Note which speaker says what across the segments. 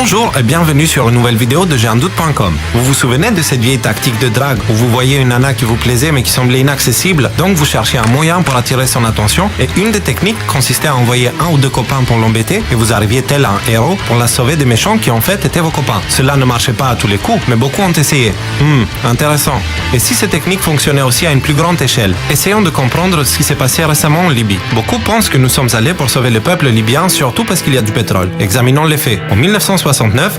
Speaker 1: Bonjour et bienvenue sur une nouvelle vidéo de JeUnDoute.com. Vous vous souvenez de cette vieille tactique de drague où vous voyez une nana qui vous plaisait mais qui semblait inaccessible, donc vous cherchiez un moyen pour attirer son attention et une des techniques consistait à envoyer un ou deux copains pour l'embêter et vous arriviez tel un héros pour la sauver des méchants qui en fait étaient vos copains. Cela ne marchait pas à tous les coups, mais beaucoup ont essayé. Intéressant. Et si ces techniques fonctionnaient aussi à une plus grande échelle? Essayons de comprendre ce qui s'est passé récemment en Libye. Beaucoup pensent que nous sommes allés pour sauver le peuple libyen, surtout parce qu'il y a du pétrole. Examinons les faits. En 1969,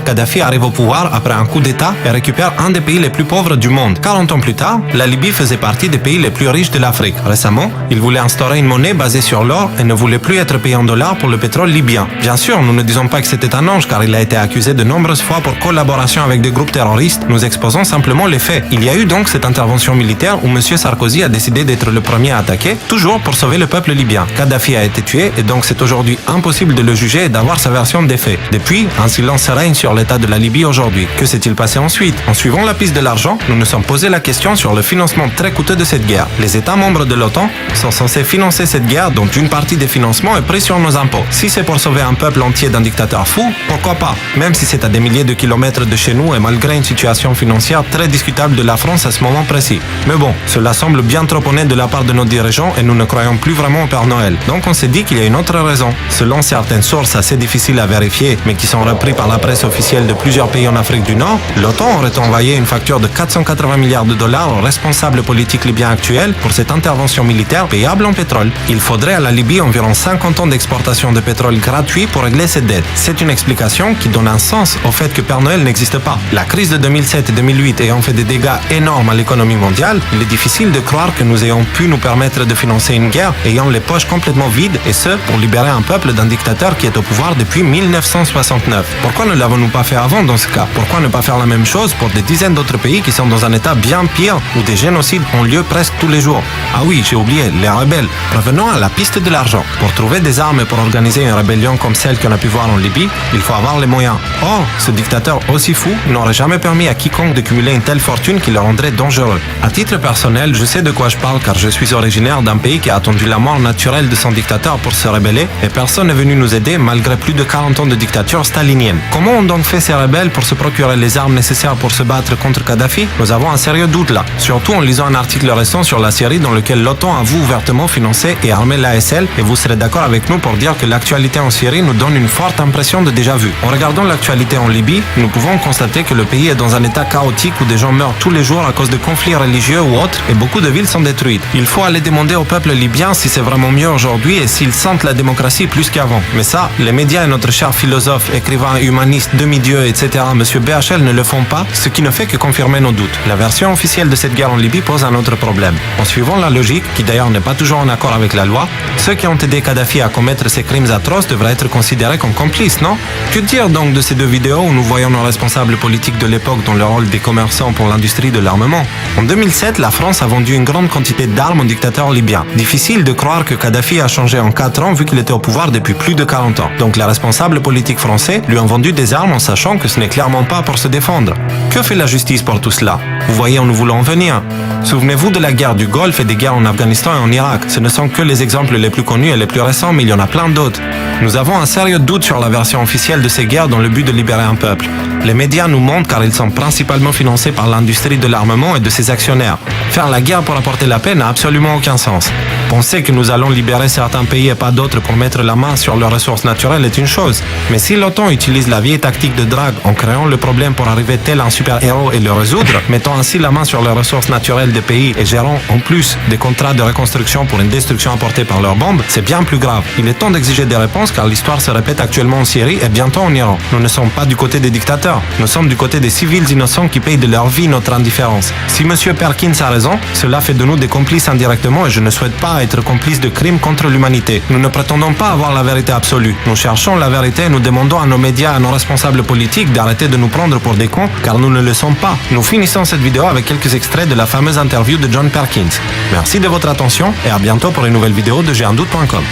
Speaker 1: Kadhafi arrive au pouvoir après un coup d'État et récupère un des pays les plus pauvres du monde. 40 ans plus tard, la Libye faisait partie des pays les plus riches de l'Afrique. Récemment, il voulait instaurer une monnaie basée sur l'or et ne voulait plus être payé en dollars pour le pétrole libyen. Bien sûr, nous ne disons pas que c'était un ange car il a été accusé de nombreuses fois pour collaboration avec des groupes terroristes. Nous exposons simplement les faits. Il y a eu donc cette intervention militaire où M. Sarkozy a décidé d'être le premier à attaquer, toujours pour sauver le peuple libyen. Kadhafi a été tué et donc c'est aujourd'hui impossible de le juger et d'avoir sa version des faits. Depuis, un silence règne sur l'état de la Libye aujourd'hui. Que s'est-il passé ensuite? En suivant la piste de l'argent, nous nous sommes posé la question sur le financement très coûteux de cette guerre. Les États membres de l'OTAN sont censés financer cette guerre dont une partie des financements est prise sur nos impôts. Si c'est pour sauver un peuple entier d'un dictateur fou, pourquoi pas? Même si c'est à des milliers de kilomètres de chez nous et malgré une situation financière très discutable de la France à ce moment précis. Mais bon, cela semble bien trop honnête de la part de nos dirigeants et nous ne croyons plus vraiment au Père Noël. Donc on s'est dit qu'il y a une autre raison. Selon certaines sources assez difficiles à vérifier, mais qui sont reprises par la presse officielle de plusieurs pays en Afrique du Nord, l'OTAN aurait envoyé une facture de 480 milliards de dollars aux responsables politiques libyens actuels pour cette intervention militaire payable en pétrole. Il faudrait à la Libye environ 50 ans d'exportation de pétrole gratuit pour régler cette dette. C'est une explication qui donne un sens au fait que Père Noël n'existe pas. La crise de 2007 et 2008 ayant fait des dégâts énormes à l'économie mondiale, il est difficile de croire que nous ayons pu nous permettre de financer une guerre ayant les poches complètement vides et ce, pour libérer un peuple d'un dictateur qui est au pouvoir depuis 1969. Pourquoi ne l'avons-nous pas fait avant dans ce cas? Pourquoi ne pas faire la même chose pour des dizaines d'autres pays qui sont dans un état bien pire où des génocides ont lieu presque tous les jours? Ah oui, j'ai oublié, les rebelles. Revenons à la piste de l'argent. Pour trouver des armes et pour organiser une rébellion comme celle qu'on a pu voir en Libye, il faut avoir les moyens. Or, ce dictateur aussi fou n'aurait jamais permis à quiconque de cumuler une telle fortune qui le rendrait dangereux. À titre personnel, je sais de quoi je parle car je suis originaire d'un pays qui a attendu la mort naturelle de son dictateur pour se rebeller et personne n'est venu nous aider malgré plus de 40 ans de dictature stalinienne. Comment ont donc fait ces rebelles pour se procurer les armes nécessaires pour se battre contre Kadhafi? Nous avons un sérieux doute là, surtout en lisant un article récent sur la Syrie dans lequel l'OTAN avoue ouvertement financer et armer l'ASL et vous serez d'accord avec nous pour dire que l'actualité en Syrie nous donne une forte impression de déjà-vu. En regardant l'actualité en Libye, nous pouvons constater que le pays est dans un état chaotique où des gens meurent tous les jours à cause de conflits religieux ou autres et beaucoup de villes sont détruites. Il faut aller demander au peuple libyen si c'est vraiment mieux aujourd'hui et s'ils sentent la démocratie plus qu'avant. Mais ça, les médias et notre cher philosophe, écrivain, humaniste, demi-dieu, etc. Monsieur BHL ne le font pas, ce qui ne fait que confirmer nos doutes. La version officielle de cette guerre en Libye pose un autre problème. En suivant la logique, qui d'ailleurs n'est pas toujours en accord avec la loi, ceux qui ont aidé Kadhafi à commettre ces crimes atroces devraient être considérés comme complices, non? Que dire donc de ces deux vidéos où nous voyons nos responsables politiques de l'époque dans le rôle des commerçants pour l'industrie de l'armement? En 2007, la France a vendu une grande quantité d'armes au dictateur libyen. Difficile de croire que Kadhafi a changé en 4 ans vu qu'il était au pouvoir depuis plus de 40 ans. Donc les responsables politiques français lui ont vendu des armes en sachant que ce n'est clairement pas pour se défendre. Que fait la justice pour tout cela? Vous voyez où nous voulons en venir. Souvenez-vous de la guerre du Golfe et des guerres en Afghanistan et en Irak. Ce ne sont que les exemples les plus connus et les plus récents, mais il y en a plein d'autres. Nous avons un sérieux doute sur la version officielle de ces guerres dans le but de libérer un peuple. Les médias nous mentent car ils sont principalement financés par l'industrie de l'armement et de ses actionnaires. Faire la guerre pour apporter la paix n'a absolument aucun sens. Penser que nous allons libérer certains pays et pas d'autres pour mettre la main sur leurs ressources naturelles est une chose. Mais si l'OTAN utilise la vieille tactique de drague en créant le problème pour arriver tel un super-héros et le résoudre, mettant ainsi la main sur les ressources naturelles des pays et gérant en plus des contrats de reconstruction pour une destruction apportée par leurs bombes, c'est bien plus grave. Il est temps d'exiger des réponses car l'histoire se répète actuellement en Syrie et bientôt en Iran. Nous ne sommes pas du côté des dictateurs, nous sommes du côté des civils innocents qui payent de leur vie notre indifférence. Si M. Perkins a raison, cela fait de nous des complices indirectement et je ne souhaite pas être complice de crimes contre l'humanité. Nous ne prétendons pas avoir la vérité absolue. Nous cherchons la vérité et nous demandons à nos médias et à nos responsables politiques d'arrêter de nous prendre pour des cons car nous ne le sommes pas. Nous finissons cette vidéo avec quelques extraits de la fameuse interview de John Perkins. Merci de votre attention et à bientôt pour une nouvelle vidéo de JeUnDoute.com.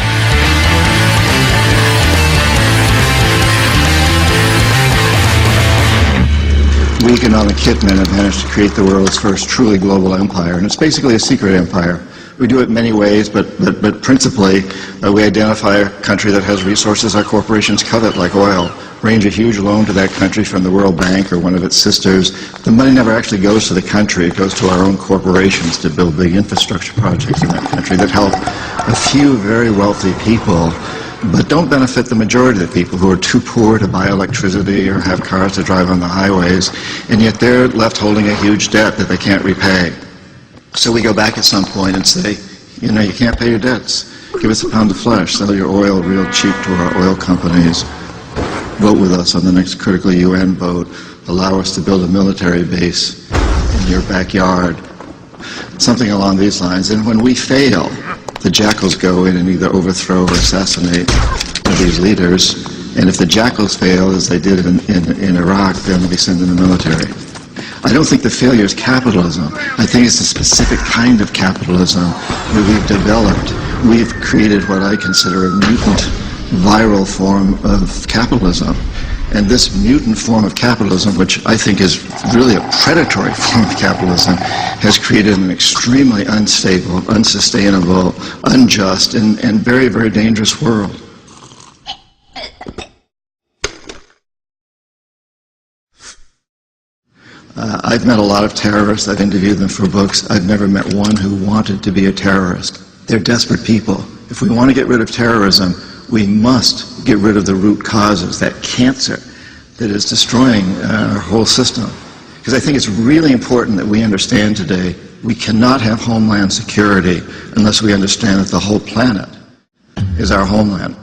Speaker 2: We economic hitmen have managed to create the world's first truly global empire, and it's basically a secret empire We do it many ways, but principally we identify a country that has resources our corporations covet, like oil, arrange a huge loan to that country from the World Bank or one of its sisters. The money never actually goes to the country, it goes to our own corporations to build big infrastructure projects in that country that help a few very wealthy people, but don't benefit the majority of the people who are too poor to buy electricity or have cars to drive on the highways, and yet they're left holding a huge debt that they can't repay. So we go back at some point and say, you know, you can't pay your debts. Give us a pound of flesh, sell your oil real cheap to our oil companies. Vote with us on the next critical UN vote. Allow us to build a military base in your backyard. Something along these lines. And when we fail, the jackals go in and either overthrow or assassinate these leaders. And if the jackals fail, as they did in Iraq, then we send in the military. I don't think the failure is capitalism. I think it's a specific kind of capitalism that we've developed. We've created what I consider a mutant, viral form of capitalism. And this mutant form of capitalism, which I think is really a predatory form of capitalism, has created an extremely unstable, unsustainable, unjust, and very, very dangerous world. I've met a lot of terrorists. I've interviewed them for books. I've never met one who wanted to be a terrorist. They're desperate people. If we want to get rid of terrorism, we must get rid of the root causes, that cancer that is destroying our whole system. Because I think it's really important that we understand today we cannot have homeland security unless we understand that the whole planet is our homeland.